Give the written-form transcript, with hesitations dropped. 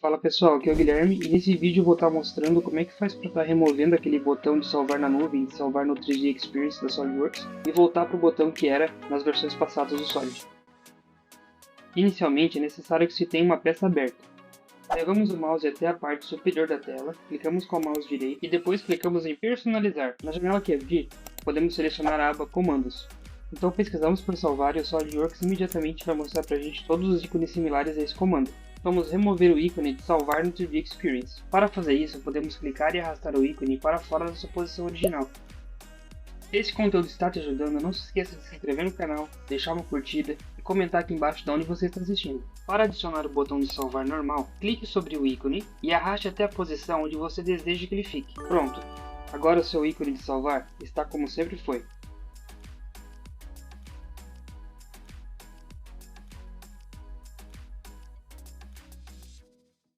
Fala pessoal, aqui é o Guilherme e nesse vídeo eu vou estar mostrando como é que faz para estar removendo aquele botão de salvar na nuvem, de salvar no 3D Experience da SolidWorks e voltar para o botão que era nas versões passadas do Solid. Inicialmente é necessário que se tenha uma peça aberta. Levamos o mouse até a parte superior da tela, clicamos com o mouse direito e depois clicamos em personalizar. Na janela que abrir, podemos selecionar a aba comandos. Então pesquisamos por salvar e o SolidWorks imediatamente vai mostrar para a gente todos os ícones similares a esse comando. Vamos remover o ícone de salvar no 3D Experience. Para fazer isso, podemos clicar e arrastar o ícone para fora da sua posição original. Se esse conteúdo está te ajudando, não se esqueça de se inscrever no canal, deixar uma curtida e comentar aqui embaixo de onde você está assistindo. Para adicionar o botão de salvar normal, clique sobre o ícone e arraste até a posição onde você deseja que ele fique. Pronto! Agora o seu ícone de salvar está como sempre foi.